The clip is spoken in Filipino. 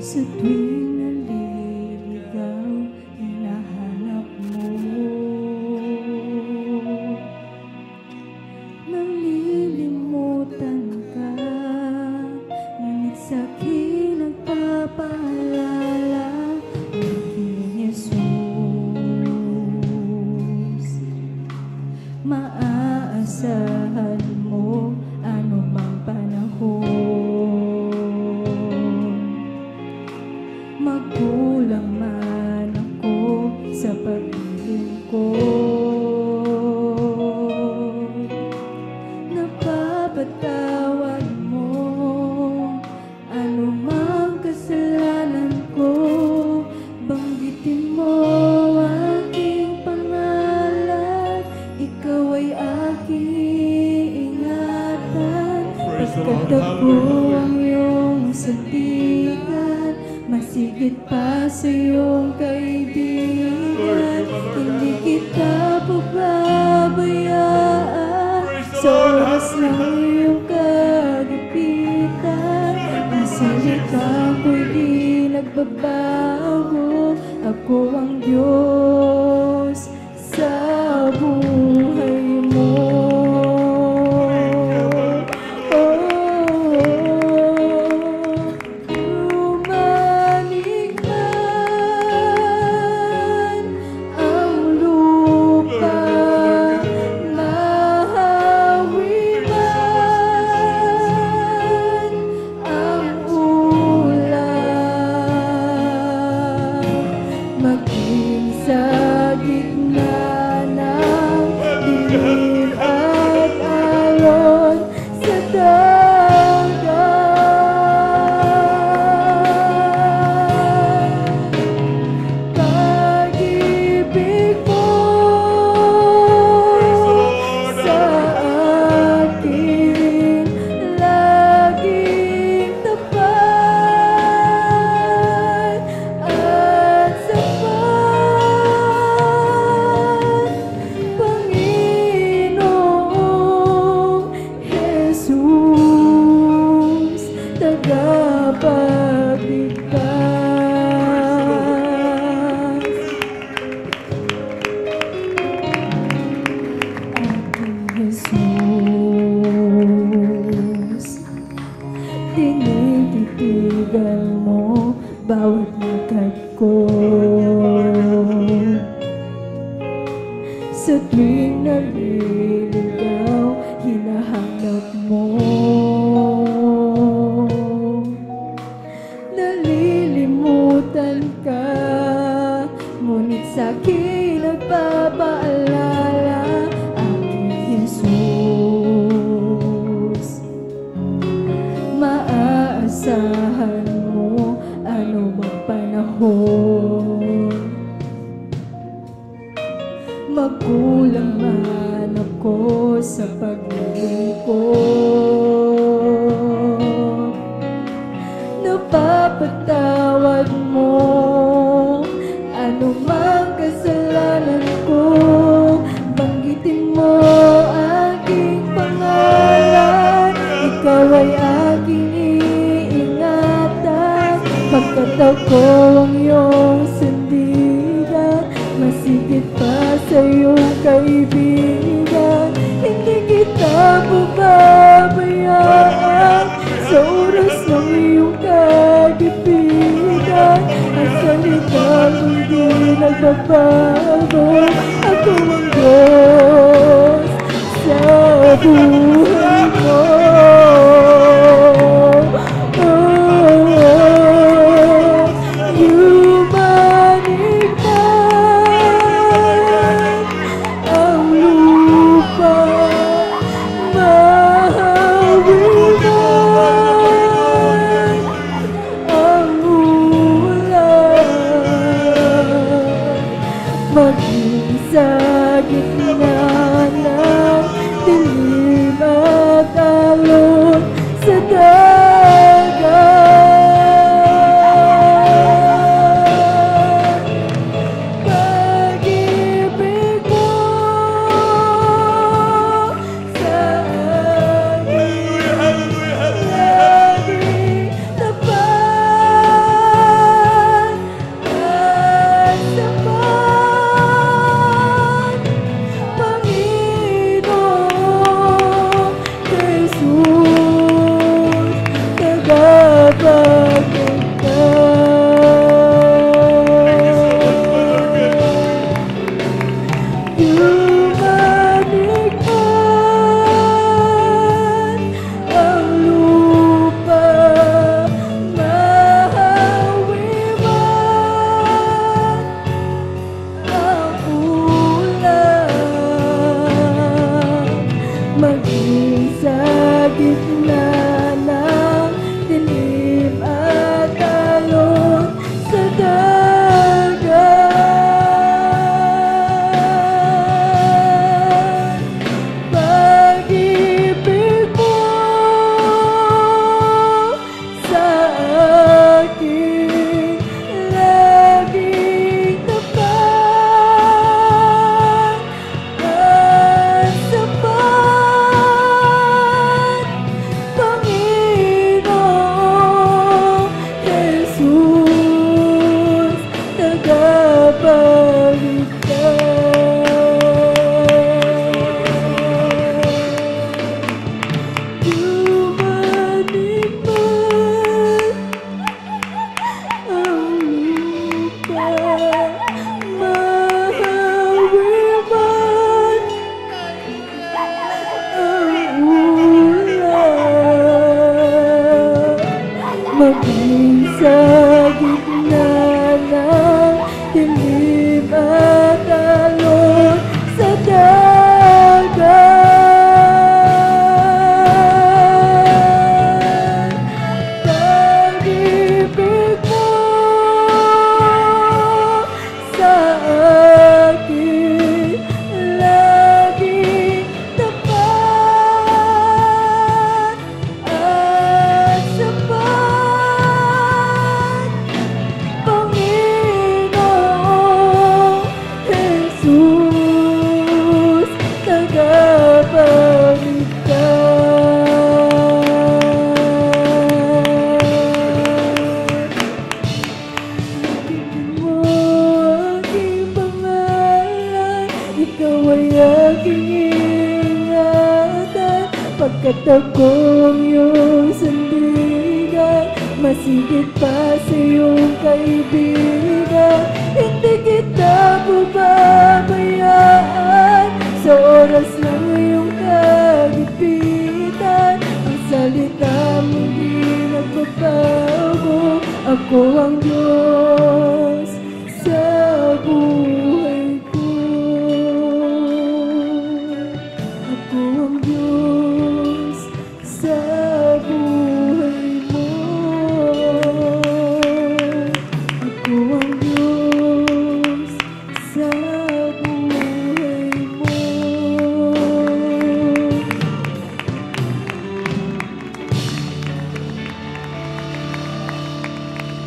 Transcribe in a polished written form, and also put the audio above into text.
Sa tuwing naliligaw, hinahanap mo. Nalilimutan ka, ngunit sa'kin nagpapaalala aking Jesus. Maaasahan mo anumang panahon. Magkulang man ako sa pag-ibig ko, napapatawad mo anumang kasalanan ko. Banggitin mo aking pangalan, ikaw ay aking ingatan. Pagkat ako ang iyong sandigan, masigit pa sa iyong kaibigan. Hindi kita pababayaan sa oras ng iyong kagipitan. Ang salita ko'y di nagbabago. Ako ang Diyos sa buhay mo. Maging sa gitna ng dilim at alon sa dagat, pag-ibig mo sa akin laging tapat at sapat. Panginoong Jesus, tagapagligtas. Aking Jesus, tinititigan mo bawat lakad ko. Sa tuwing naliligaw, hinahanap mo. Nalilimutan ka, ngunit sa'kin nagpapaalala aking Jesus. Maaasahan mo anumang panahon. Magkulang man ako sa pag-ibig ko, napapatawad mo anumang kasalanan ko. Banggitin mo aking pangalan, ikaw ay aking iingatan. Pagkat ako ang iyong sandigan, masigit pa sa iyong kaibigan. Hindi kita pababayaan sa oras ng iyong kagipitan. Ang salita ko'y di nagbabago. Ako ang Diyos sa buhay mo. ang iyong sandigan, masigit pa sa iyong kaibigan. Hindi kita pababayaan sa oras ng iyong kagipitan. Ang salita mo di nagbabago, ako ang Diyos.